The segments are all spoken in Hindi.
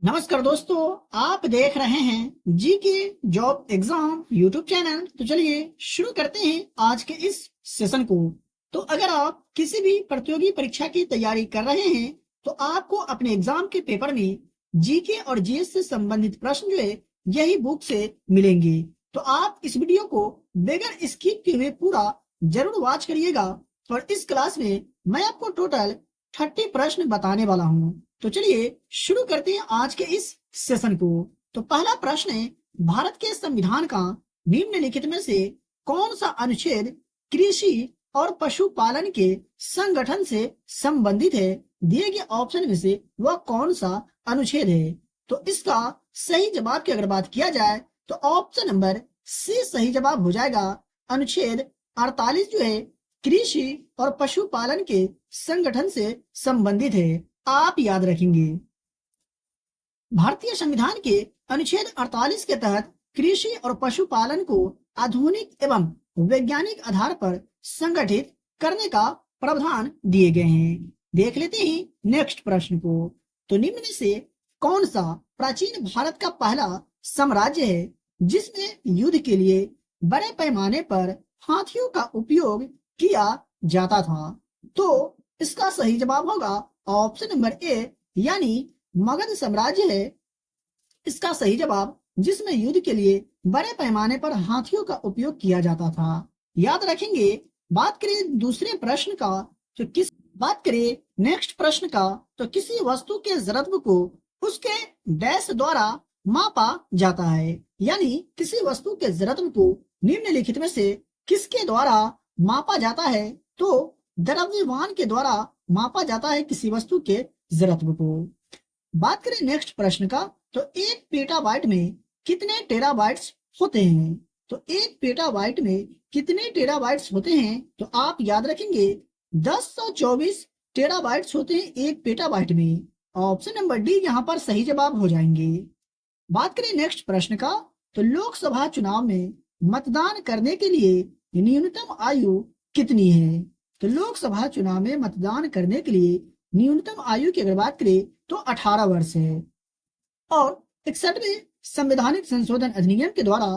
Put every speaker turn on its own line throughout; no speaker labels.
नमस्कार दोस्तों, आप देख रहे हैं जी के जॉब एग्जाम यूट्यूब चैनल। तो चलिए शुरू करते हैं आज के इस सेशन को। तो अगर आप किसी भी प्रतियोगी परीक्षा की तैयारी कर रहे हैं तो आपको अपने एग्जाम के पेपर में जीके और जीएस से संबंधित प्रश्न जो है यही बुक से मिलेंगे। तो आप इस वीडियो को बगैर स्किप किए हुए पूरा जरूर वॉच करिएगा। और इस क्लास में मैं आपको टोटल 30 प्रश्न बताने वाला हूँ। तो चलिए शुरू करते हैं आज के इस सेशन को। तो पहला प्रश्न है, भारत के संविधान का निम्नलिखित में से कौन सा अनुच्छेद कृषि और पशुपालन के संगठन से संबंधित है? दिए गए ऑप्शन में से वह कौन सा अनुच्छेद है? तो इसका सही जवाब की अगर बात किया जाए तो ऑप्शन नंबर सी सही जवाब हो जाएगा। अनुच्छेद 48 जो है कृषि और पशुपालन के संगठन से संबंधित है। आप याद रखेंगे भारतीय संविधान के अनुच्छेद 48 के तहत कृषि और पशुपालन को आधुनिक एवं वैज्ञानिक आधार पर संगठित करने का प्रावधान दिए गए हैं। देख लेते हैं नेक्स्ट प्रश्न को। तो निम्न में से कौन सा प्राचीन भारत का पहला साम्राज्य है जिसमें युद्ध के लिए बड़े पैमाने पर हाथियों का उपयोग किया जाता था? तो इसका सही जवाब होगा ऑप्शन नंबर ए यानी मगध साम्राज्य है इसका सही जवाब, जिसमें युद्ध के लिए बड़े पैमाने पर हाथियों का उपयोग किया जाता था। याद रखेंगे। बात करें दूसरे प्रश्न का तो बात करें नेक्स्ट प्रश्न का तो किसी वस्तु के जड़त्व को उसके डैश द्वारा मापा जाता है, यानी किसी वस्तु के जड़त्व को निम्नलिखित में से किसके द्वारा मापा जाता है? तो द्रव्यमान के द्वारा मापा जाता है किसी वस्तु के जड़त्व को। बात करें नेक्स्ट प्रश्न का तो एक पेटाबाइट में कितने टेराबाइट्स होते हैं? तो एक पेटाबाइट में कितने टेराबाइट्स होते हैं? तो आप याद रखेंगे 1024 टेराबाइट्स होते हैं एक पेटाबाइट में। ऑप्शन नंबर डी यहाँ पर सही जवाब हो जाएंगे। बात करें नेक्स्ट प्रश्न का तो लोकसभा चुनाव में मतदान करने के लिए न्यूनतम आयु कितनी है? तो लोकसभा चुनाव में मतदान करने के लिए न्यूनतम आयु की अगर बात करें तो 18 वर्ष है। और 61वें संवैधानिक संशोधन अधिनियम के द्वारा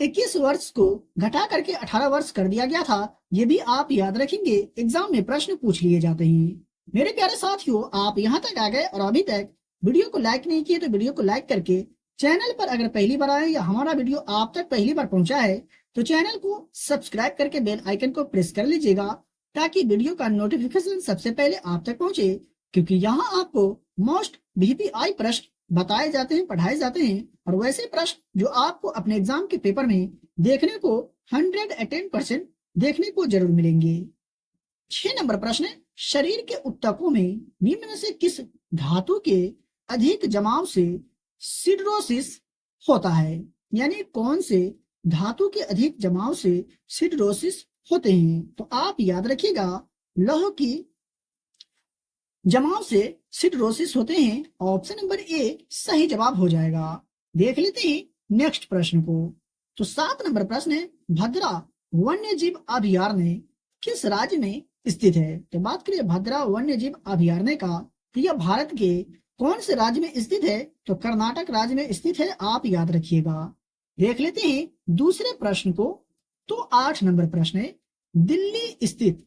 21 वर्ष को घटा करके 18 वर्ष कर दिया गया था। ये भी आप याद रखेंगे, एग्जाम में प्रश्न पूछ लिए जाते हैं। मेरे प्यारे साथियों, आप यहाँ तक आ गए और अभी तक वीडियो को लाइक नहीं किए तो वीडियो को लाइक करके चैनल पर अगर पहली बार आए या हमारा वीडियो आप तक पहली बार पहुंचा है तो चैनल को सब्सक्राइब करके बेल आइकन को प्रेस कर लीजिएगा ताकि वीडियो का नोटिफिकेशन सबसे पहले आप तक पहुंचे, क्योंकि यहाँ आपको मोस्ट VPI प्रश्न बताए जाते हैं, पढ़ाए जाते हैं और वैसे प्रश्न जो आपको अपने एग्जाम के पेपर में देखने को 110% देखने को जरूर मिलेंगे। 6 नंबर प्रश्न है, शरीर के ऊतकों में निम्न में से किस धातु के अधिक जमाव से सिडरोसिस होता है? यानी कौन से धातु के अधिक जमाव से सिडरोसिस होते हैं? तो आप याद रखिएगा लौह की जमाव से सिडरोसिस होते हैं। ऑप्शन नंबर ए सही जवाब हो जाएगा। देख लेते हैं नेक्स्ट प्रश्न को। तो 7 नंबर प्रश्न है, भद्रा वन्य जीव अभयारण्य किस राज्य में स्थित है? तो बात करिए भद्रा वन्य जीव अभयारण्य का तो यह भारत के कौन से राज्य में स्थित है? तो कर्नाटक राज्य में स्थित है। आप याद रखिएगा। देख लेते हैं दूसरे प्रश्न को। तो 8 नंबर प्रश्न है, दिल्ली स्थित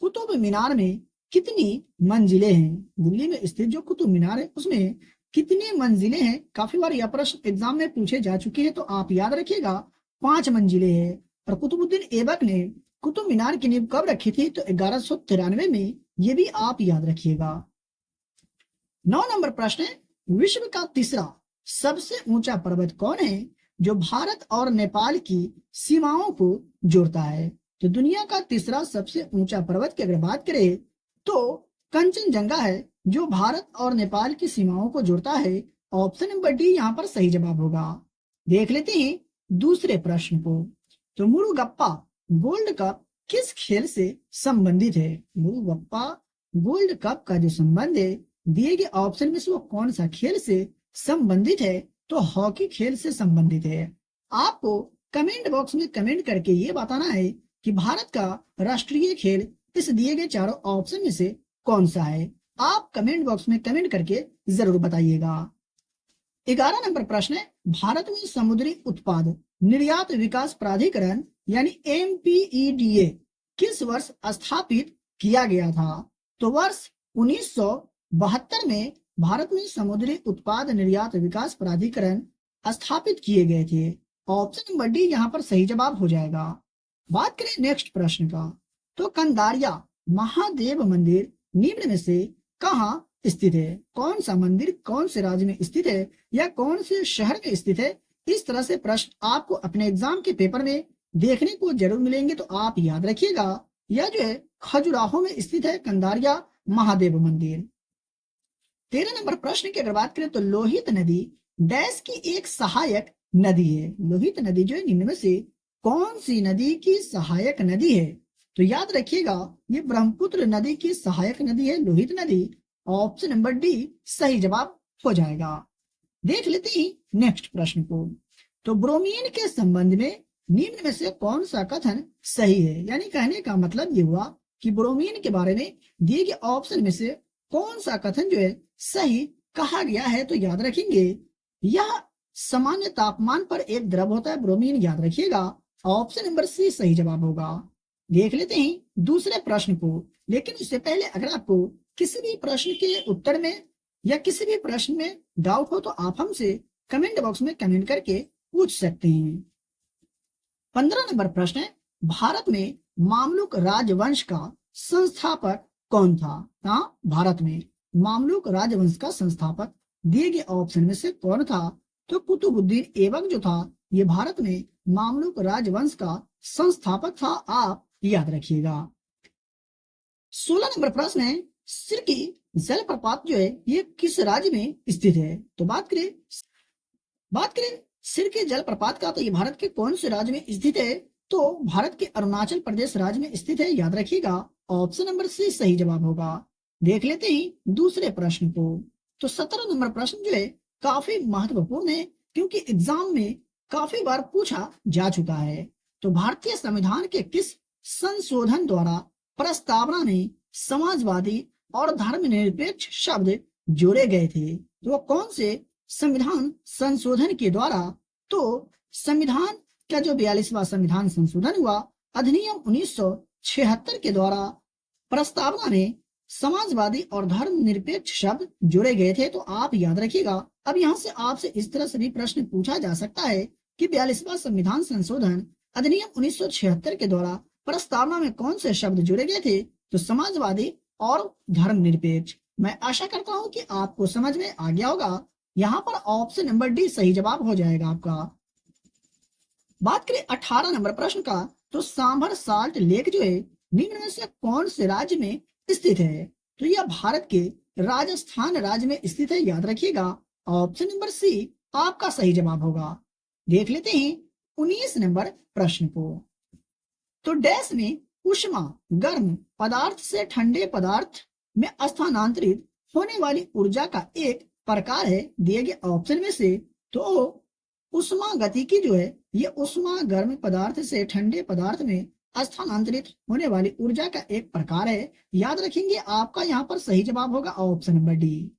कुतुब मीनार में कितनी मंजिलें हैं? दिल्ली में स्थित जो कुतुब मीनार है उसमें कितनी मंजिलें हैं? काफी बार यह प्रश्न एग्जाम में पूछे जा चुके हैं, तो आप याद रखिएगा 5 मंजिलें हैं। और कुतुबुद्दीन ऐबक ने कुतुब मीनार की नींव कब रखी थी? तो 1193 में। ये भी आप याद रखिएगा। 9 नंबर प्रश्न है, विश्व का तीसरा सबसे ऊंचा पर्वत कौन है जो भारत और नेपाल की सीमाओं को जोड़ता है? तो दुनिया का तीसरा सबसे ऊंचा पर्वत की अगर बात करें तो कंचनजंगा है जो भारत और नेपाल की सीमाओं को जोड़ता है। ऑप्शन नंबर डी यहाँ पर सही जवाब होगा। देख लेते हैं दूसरे प्रश्न को। तो मुरुगप्पा गोल्ड कप किस खेल से संबंधित है? मुरुगप्पा गोल्ड कप का जो संबंध है दिए गए ऑप्शन में से वो कौन सा खेल से संबंधित है? तो हॉकी खेल से संबंधित है। आपको कमेंट बॉक्स में कमेंट करके ये बताना है कि भारत का राष्ट्रीय खेल इस दिए गए चारों ऑप्शन में से कौन सा है। आप कमेंट बॉक्स में कमेंट करके जरूर बताइएगा। 11 नंबर प्रश्न है, भारत में समुद्री उत्पाद निर्यात विकास प्राधिकरण यानी MPEDA किस वर्ष स्थापित किया गया था? तो वर्ष 1972 में भारत में समुद्री उत्पाद निर्यात विकास प्राधिकरण स्थापित किए गए थे। ऑप्शन नंबर डी यहाँ पर सही जवाब हो जाएगा। बात करें नेक्स्ट प्रश्न का, तो कंदारिया महादेव मंदिर निम्न में से कहाँ स्थित है? कौन सा मंदिर कौन से राज्य में स्थित है या कौन से शहर में स्थित है? इस तरह से प्रश्न आपको अपने एग्जाम के पेपर में देखने को जरूर मिलेंगे, तो आप याद रखिएगा यह जो है खजुराहो में स्थित है कंदारिया महादेव मंदिर। 13 नंबर प्रश्न की अगर बात करें तो लोहित नदी डैश की एक सहायक नदी है। लोहित नदी जो है निम्न में से कौन सी नदी की सहायक नदी है? तो याद रखिएगा ये ब्रह्मपुत्र नदी की सहायक नदी है लोहित नदी। ऑप्शन नंबर डी सही जवाब हो जाएगा। देख लेते ही नेक्स्ट प्रश्न को, तो ब्रोमीन के संबंध में निम्न में से कौन सा कथन सही है? यानी कहने का मतलब ये हुआ कि ब्रोमीन के बारे में दिए गए ऑप्शन में से कौन सा कथन जो है सही कहा गया है? तो याद रखेंगे यह सामान्य तापमान पर एक द्रव होता है ब्रोमीन, याद रखिएगा। ऑप्शन नंबर सी सही जवाब होगा। देख लेते हैं दूसरे प्रश्न को, लेकिन उससे पहले अगर आपको किसी भी प्रश्न के उत्तर में या किसी भी प्रश्न में डाउट हो तो आप हमसे कमेंट बॉक्स में कमेंट करके पूछ सकते हैं। 15 नंबर प्रश्न है, भारत में मामलुक राजवंश का संस्थापक कौन था? हाँ, भारत में मामलुक राजवंश का संस्थापक दिए गए ऑप्शन में से कौन था? तो कुतुबुद्दीन ऐबक जो था ये भारत में मामलुक राजवंश का संस्थापक था, आप याद रखिएगा। 16 नंबर प्रश्न है, सिरकी जलप्रपात जो है ये किस राज्य में स्थित है? तो बात करें सिरकी जलप्रपात का, तो ये भारत के कौन से राज्य में स्थित है? तो भारत के अरुणाचल प्रदेश राज्य में स्थित है, याद रखिएगा। ऑप्शन नंबर सी सही जवाब होगा। देख लेते ही दूसरे प्रश्न को, तो 17 नंबर प्रश्न जो है काफी महत्वपूर्ण है क्योंकि एग्जाम में काफी बार पूछा जा चुका है। तो भारतीय संविधान के किस संशोधन द्वारा प्रस्तावना में समाजवादी और धर्मनिरपेक्ष शब्द जोड़े गए थे? तो वो कौन से संविधान संशोधन के द्वारा? तो संविधान का जो 42वां संविधान संशोधन हुआ अधिनियम 1976 के द्वारा प्रस्तावना में समाजवादी और धर्मनिरपेक्ष शब्द जोड़े गए थे, तो आप याद रखिएगा। अब यहाँ से आपसे इस तरह से भी प्रश्न पूछा जा सकता है कि 42वां संविधान संशोधन अधिनियम 1976 के द्वारा प्रस्तावना में कौन से शब्द जोड़े गए थे? तो समाजवादी और धर्मनिरपेक्ष। मैं आशा करता हूं कि आपको समझ में आ गया होगा। यहाँ पर ऑप्शन नंबर डी सही जवाब हो जाएगा आपका। बात करें 18 नंबर प्रश्न का, तो सांभर साल्ट लेक जो है निम्न में से कौन से राज्य में स्थित है? तो यह भारत के राजस्थान राज्य में स्थित है, याद रखिएगा। ऑप्शन नंबर सी आपका सही जवाब होगा। देख लेते हैं 19 नंबर प्रश्न को, तो डैश में उष्मा गर्म पदार्थ से ठंडे पदार्थ में स्थानांतरित होने वाली ऊर्जा का एक प्रकार है दिए गए ऑप्शन में से। तो उष्मा गतिकी जो है ये उष्मा गर्म पदार्थ से ठंडे पदार्थ में स्थानांतरित होने वाली ऊर्जा का एक प्रकार है, याद रखेंगे। आपका यहाँ पर सही जवाब होगा ऑप्शन नंबर डी।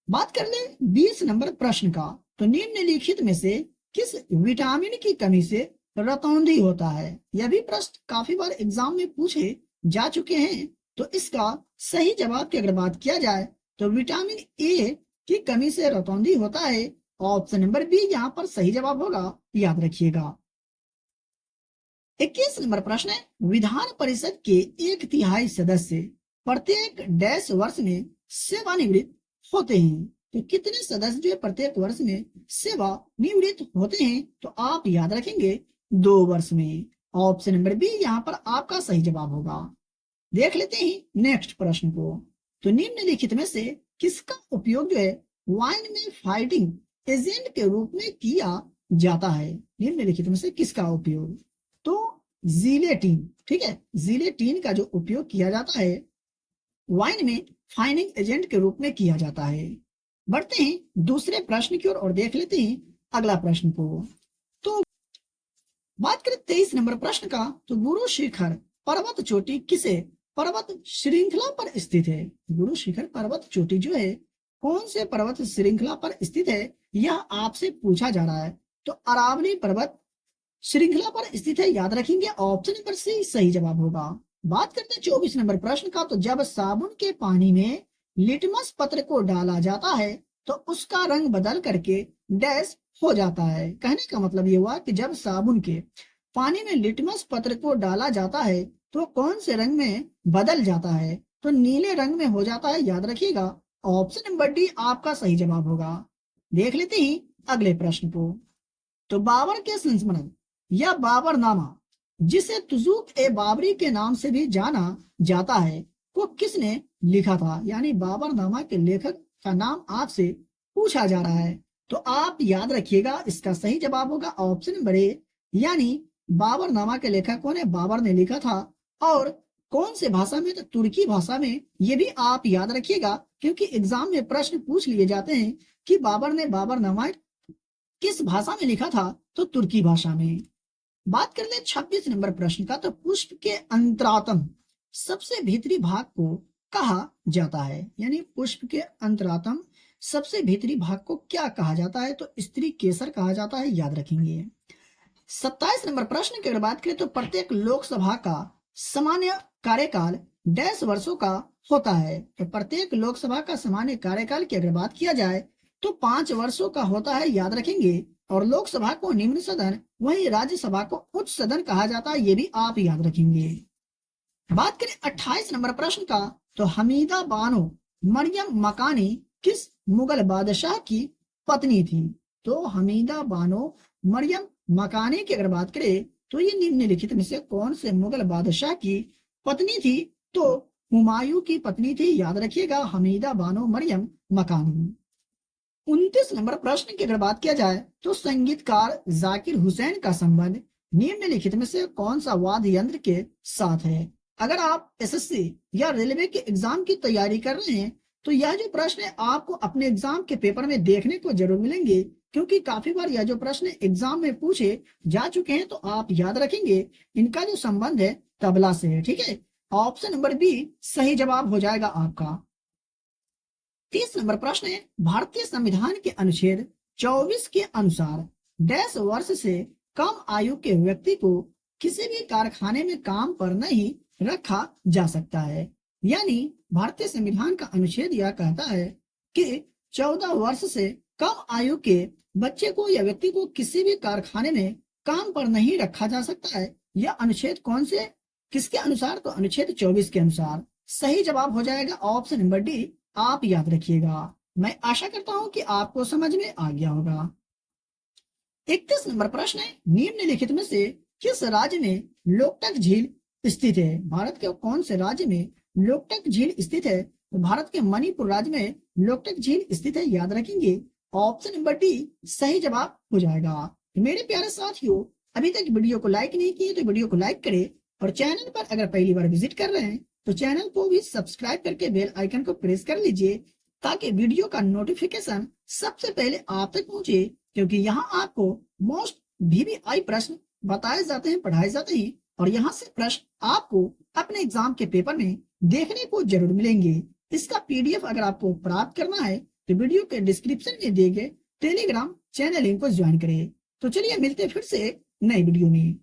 बात कर ले 20 नंबर प्रश्न का, तो निम्नलिखित में से किस विटामिन की कमी से रतौंधी होता है? यह भी प्रश्न काफी बार एग्जाम में पूछे जा चुके हैं। तो इसका सही जवाब की अगर बात किया जाए तो विटामिन ए की कमी से रतौंधी होता है। ऑप्शन नंबर बी यहाँ पर सही जवाब होगा, याद रखिएगा। 21 नंबर प्रश्न है, विधान परिषद के 1/3 सदस्य प्रत्येक डैश वर्ष में सेवानिवृत्त होते हैं। तो कितने सदस्य जो है प्रत्येक वर्ष में सेवानिवृत्त होते हैं? तो आप याद रखेंगे 2 वर्ष में। ऑप्शन नंबर बी यहाँ पर आपका सही जवाब होगा। देख लेते हैं नेक्स्ट प्रश्न को, तो निम्नलिखित में से किसका उपयोग जो है वाइन में फाइटिंग एजेंट के रूप में किया जाता है? निम्नलिखित में से किसका उपयोग? तो जिलेटिन, ठीक है, जिलेटिन का जो उपयोग किया जाता है वाइन में फाइनिंग एजेंट के रूप में किया जाता है। बढ़ते हैं दूसरे प्रश्न की ओर और देख लेते हैं अगला प्रश्न को। तो बात करें 23 नंबर प्रश्न का, तो गुरु शिखर पर्वत चोटी किसे पर्वत श्रृंखला पर स्थित है? गुरु शिखर पर्वत चोटी जो है कौन से पर्वत श्रृंखला पर स्थित है, यह आपसे पूछा जा रहा है। तो अरावली पर्वत श्रृंखला पर स्थित है, याद रखेंगे। ऑप्शन नंबर सी सही जवाब होगा। बात करते हैं 24 नंबर प्रश्न का। तो जब साबुन के पानी में लिटमस पत्र को डाला जाता है तो उसका रंग बदल करके डैश हो जाता है। कहने का मतलब ये हुआ कि जब साबुन के पानी में लिटमस पत्र को डाला जाता है तो कौन से रंग में बदल जाता है, तो नीले रंग में हो जाता है, याद रखिएगा। ऑप्शन नंबर डी आपका सही जवाब होगा। देख लेते ही अगले प्रश्न को। तो बाबर के संस्मरण या बाबरनामा, जिसे तुजूक ए बाबरी के नाम से भी जाना जाता है, वो किसने लिखा था। यानी बाबरनामा के लेखक का नाम आपसे पूछा जा रहा है। तो आप याद रखिएगा, इसका सही जवाब होगा ऑप्शन नंबर ए, यानी बाबरनामा के लेखक कौन है, बाबर ने लिखा था। और कौन से भाषा में, तो तुर्की भाषा में। ये भी आप याद रखिएगा, क्योंकि एग्जाम में प्रश्न पूछ लिए जाते हैं कि बाबर ने बाबरनामा किस भाषा में लिखा था, तो तुर्की भाषा में। बात कर ले 26 नंबर प्रश्न का। तो पुष्प के अंतरातम सबसे भीतरी भाग को कहा जाता है। यानी पुष्प के अंतरातम सबसे भीतरी भाग को क्या कहा जाता है, तो स्त्री केसर कहा जाता है, याद रखेंगे। 27 नंबर प्रश्न की अगर बात करें तो प्रत्येक लोकसभा का सामान्य कार्यकाल डैश वर्षों का होता है। तो प्रत्येक लोकसभा का सामान्य कार्यकाल की अगर बात किया जाए तो 5 वर्षों का होता है, याद रखेंगे। और लोकसभा को निम्न सदन, वहीं राज्यसभा को उच्च सदन कहा जाता है, ये भी आप याद रखेंगे। बात करें 28 नंबर प्रश्न का। तो हमीदा बानो मरियम मकानी किस मुगल बादशाह की पत्नी थी। तो हमीदा बानो मरियम मकानी की अगर बात करें तो ये निम्नलिखित में से कौन से मुगल बादशाह की पत्नी थी, तो हुमायूं की पत्नी थी, याद रखिएगा, हमीदा बानो मरियम मकानी। 29 नंबर प्रश्न की अगर बात किया जाए तो संगीतकार जाकिर हुसैन का संबंध निम्नलिखित में से कौन सा वाद्य यंत्र के साथ है। अगर आप एसएससी या रेलवे के एग्जाम की तैयारी कर रहे हैं तो यह जो प्रश्न है आपको अपने एग्जाम के पेपर में देखने को जरूर मिलेंगे, क्योंकि काफी बार यह जो प्रश्न एग्जाम में पूछे जा चुके हैं। तो आप याद रखेंगे इनका जो संबंध है तबला से है। ठीक है, ऑप्शन नंबर बी सही जवाब हो जाएगा आपका। 30 नंबर प्रश्न है, भारतीय संविधान के अनुच्छेद 24 के अनुसार डैश वर्ष से कम आयु के व्यक्ति को किसी भी कारखाने में काम पर नहीं रखा जा सकता है। यानी भारतीय संविधान का अनुच्छेद यह कहता है कि 14 वर्ष से कम आयु के बच्चे को या व्यक्ति को किसी भी कारखाने में काम पर नहीं रखा जा सकता है। यह अनुच्छेद कौन से, किसके अनुसार, तो अनुच्छेद 24 के अनुसार। सही जवाब हो जाएगा ऑप्शन नंबर डी, आप याद रखिएगा। मैं आशा करता हूं कि आपको समझ में आ गया होगा। 31 नंबर प्रश्न है, निम्नलिखित में से किस राज्य में लोकटक झील स्थित है। भारत के कौन से राज्य में लोकटक झील स्थित है, तो भारत के मणिपुर राज्य में लोकटक झील स्थित है, याद रखेंगे। ऑप्शन नंबर डी सही जवाब हो जाएगा। तो मेरे प्यारे साथियों, अभी तक वीडियो को लाइक नहीं किए तो वीडियो को लाइक करें, और चैनल पर अगर पहली बार विजिट कर रहे हैं तो चैनल को भी सब्सक्राइब करके बेल आइकन को प्रेस कर लीजिए, ताकि वीडियो का नोटिफिकेशन सबसे पहले आप तक पहुंचे। क्योंकि यहाँ आपको मोस्ट VVI प्रश्न बताए जाते हैं, पढ़ाए जाते हैं, और यहाँ से प्रश्न आपको अपने एग्जाम के पेपर में देखने को जरूर मिलेंगे। इसका PDF अगर आपको प्राप्त करना है तो वीडियो के डिस्क्रिप्शन में दिए गए टेलीग्राम चैनल लिंक को ज्वाइन करें। तो चलिए मिलते फिर से नई वीडियो में।